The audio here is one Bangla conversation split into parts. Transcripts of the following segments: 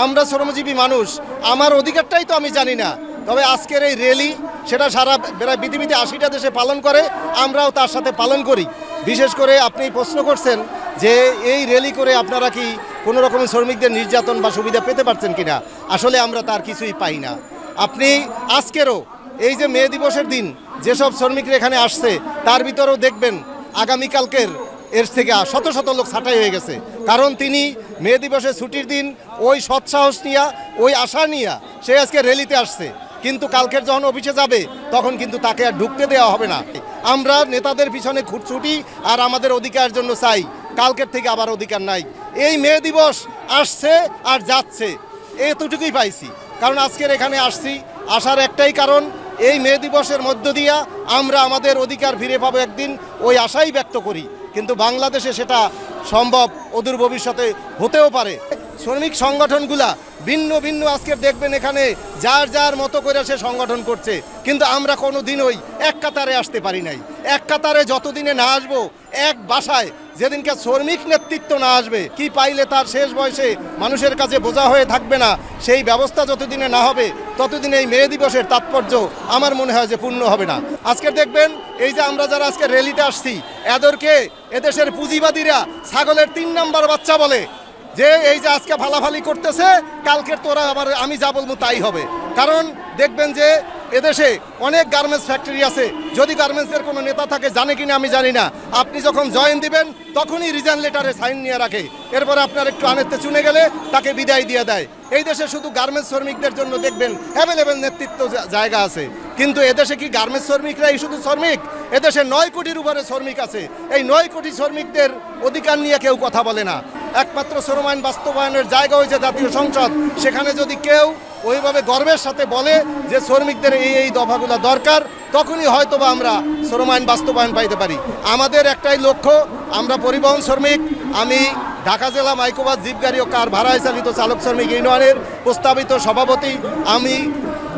আমরা শ্রমজীবী মানুষ, আমার অধিকারটাই তো আমি জানি না। তবে আজকের এই র্যালি সেটা সারা পৃথিবীতে 80টা দেশে পালন করে, আমরাও তার সাথে পালন করি। বিশেষ করে আপনি প্রশ্ন করছেন যে এই র্যালি করে আপনারা কি কোনো রকমের শ্রমিকদের নির্যাতন বা সুবিধা পেতে পারছেন কিনা। আসলে আমরা তার কিছুই পাই না। আপনি আজকেরও এই যে মে দিবসের দিন যেসব শ্রমিকরা এখানে আসছে তার ভিতরেও দেখবেন আগামীকালকের এর থেকে শত শত লোক ছাঁটাই হয়ে গেছে। কারণ তিনি মে দিবসে ছুটির দিন ওই সৎসাহস নিয়ে, ওই আশা নিয়ে সে আজকে র্যালিতে আসছে, কিন্তু কালকের যখন অফিসে যাবে তখন কিন্তু তাকে আর ঢুকতে দেওয়া হবে না। আমরা নেতাদের পিছনে ছুটি আর আমাদের অধিকারের জন্য চাই, কালকের থেকে আবার অধিকার নাই। এই মে দিবস আসছে আর যাচ্ছে, এতটুকুই পাইছি। কারণ আজকের এখানে আসছি, আসার একটাই কারণ, এই মে দিবসের মধ্য দিয়া আমরা আমাদের অধিকার ফিরে পাবো একদিন, ওই আশাই ব্যক্ত করি। কিন্তু বাংলাদেশে সেটা সম্ভব অদূর ভবিষ্যতে হতেও পারে। শ্রমিক সংগঠনগুলা ভিন্ন ভিন্ন আজকে দেখবেন এখানে যার যার মতো করে সে সংগঠন করছে, কিন্তু আমরা কোনো দিনই এক কাতারে আসতে পারি নাই। এক কাতারে যতদিনে না আসবো, এক বাসায় যেদিনকে শ্রমিক নেতৃত্ব না আসবে, কি পাইলে তার শেষ বয়সে মানুষের কাছে বোঝা হয়ে থাকবে না, সেই ব্যবস্থা যতদিনে না হবে ততদিনে এই মে দিবসের তাৎপর্য আমার মনে হয় যে পূর্ণ হবে না। আজকে দেখবেন এই যে আমরা যারা আজকে র্যালিতে আসছি, এদেরকে এদেশের পুঁজিবাদীরা ছাগলের 3 নাম্বার বাচ্চা বলে, যে এই যে আজকে ফালাফালি করতেছে, কালকের তোরা আবার আমি যা বলবো তাই হবে। কারণ দেখবেন যে এদেশে অনেক গার্মেন্টস ফ্যাক্টরি আছে, যদি গার্মেন্টসের কোনো নেতা থাকে জানে কিনা আমি জানি না, আপনি যখন জয়েন দিবেন তখনই রিজাইন লেটারে সাইন নিয়ে রাখে, এরপরে আপনার একটু আনেতে চুনে গেলে তাকে বিদায় দিয়ে দেয়। এই দেশে শুধু গার্মেন্টস শ্রমিকদের জন্য দেখবেন অ্যাভেলেবেল নেতৃত্ব জায়গা আছে, কিন্তু এদেশে কি গার্মেন্টস শ্রমিকরাই শুধু শ্রমিক? এদেশে 9 কোটির উপরে শ্রমিক আছে। এই 9 কোটি শ্রমিকদের অধিকার নিয়ে কেউ কথা বলে না। একমাত্র শ্রম আইন বাস্তবায়নের জায়গা হয়েছে জাতীয় সংসদ, সেখানে যদি কেউ ওইভাবে গর্বের সাথে বলে যে শ্রমিকদের এই দফাগুলো দরকার, তখনই হয়তোবা আমরা শ্রম আইন বাস্তবায়ন পাইতে পারি। আমাদের একটাই লক্ষ্য, আমরা পরিবহন শ্রমিক, আমি ঢাকা জেলা মাইক্রোবাস জিপগাড়ি ও কার ভাড়ায় চালিত চালক শ্রমিক ইউনিয়নের প্রস্তাবিত সভাপতি। আমি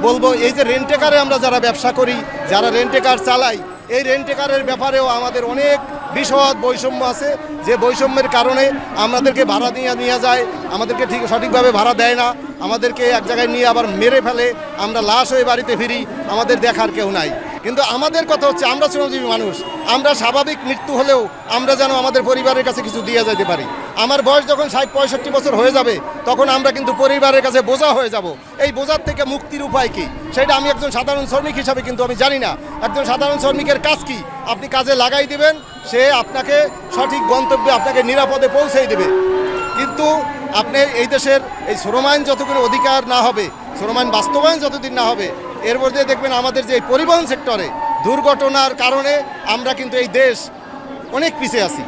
বলবো এই যে রেন্টেকারে আমরা যারা ব্যবসা করি, যারা রেন্টেকার চালাই, এই রেন্টেকারের ব্যাপারেও আমাদের অনেক বিশদ বৈষম্য আছে, যে বৈষম্যের কারণে আমাদেরকে ভাড়া নিয়ে যায়, আমাদেরকে সঠিকভাবে ভাড়া দেয় না, আমাদেরকে এক জায়গায় নিয়ে আবার মেরে ফেলে, আমরা লাশ হয়ে বাড়িতে ফিরি, আমাদের দেখার কেউ নাই। কিন্তু আমাদের কথা হচ্ছে আমরা শ্রমজীবী মানুষ, আমরা স্বাভাবিক মৃত্যু হলেও আমরা যেন আমাদের পরিবারের কাছে কিছু দিয়ে যেতে পারি। আমার বয়স যখন 60-65 বছর হয়ে যাবে তখন আমরা কিন্তু পরিবারের কাছে বোঝা হয়ে যাব। এই বোঝার থেকে মুক্তির উপায় কি সেটা আমি একজন সাধারণ শ্রমিক হিসাবে কিন্তু আমি জানি না। একজন সাধারণ শ্রমিকের কাজ কি? আপনি কাজে লাগাই দিবেন, সে আপনাকে সঠিক গন্তব্যে আপনাকে নিরাপদে পৌঁছেই দেবে। কিন্তু আপনি এই দেশের এই শ্রম আইন যতগুলো অধিকার না হবে, শ্রম আইন বাস্তবায়ন যতদিন না হবে, এর মধ্যে দেখবেন আমাদের যে পরিবহন সেক্টরে দুর্ঘটনার কারণে আমরা কিন্তু এই দেশ অনেক পিছিয়ে আছি।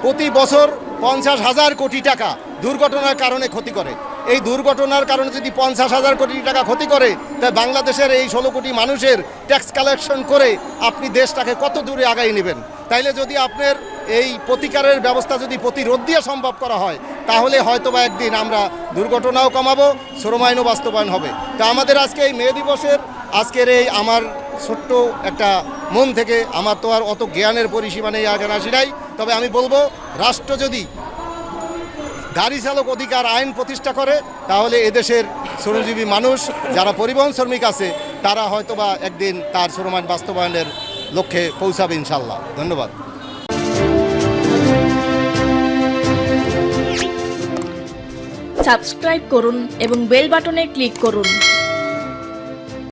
প্রতি বছর 50,000 কোটি টাকা দুর্ঘটনার কারণে ক্ষতি করে। এই দুর্ঘটনার কারণে যদি 50,000 কোটি টাকা ক্ষতি করে, তাই বাংলাদেশের এই 16 কোটি মানুষের ট্যাক্স কালেকশন করে আপনি দেশটাকে কত দূরে আগাই নেবেন? তাইলে যদি আপনার এই প্রতিকারের ব্যবস্থা যদি প্রতিরোধ দিয়ে সম্ভব করা হয়, তাহলে হয়তোবা একদিন আমরা দুর্ঘটনাও কমাবো, শ্রম আইনও বাস্তবায়ন হবে। তা আমাদের আজকে এই মে দিবসের আজকের এই আমার ছোট্ট একটা মন থেকে, আমার তো আর অত জ্ঞানের পরিসীমা নেই, আগে আসি নাই, তবে আমি বলবো রাষ্ট্র যদি গাড়ি চালক অধিকার আইন প্রতিষ্ঠা করে, তাহলে এদেশের শ্রমজীবী মানুষ যারা পরিবহন শ্রমিক আছে তারা হয়তোবা একদিন তার শ্রম আইন বাস্তবায়নের লক্ষ্যে পৌঁছাবে ইনশাল্লাহ। ধন্যবাদ। সাবস্ক্রাইব করুন এবং বেল বাটনে ক্লিক করুন।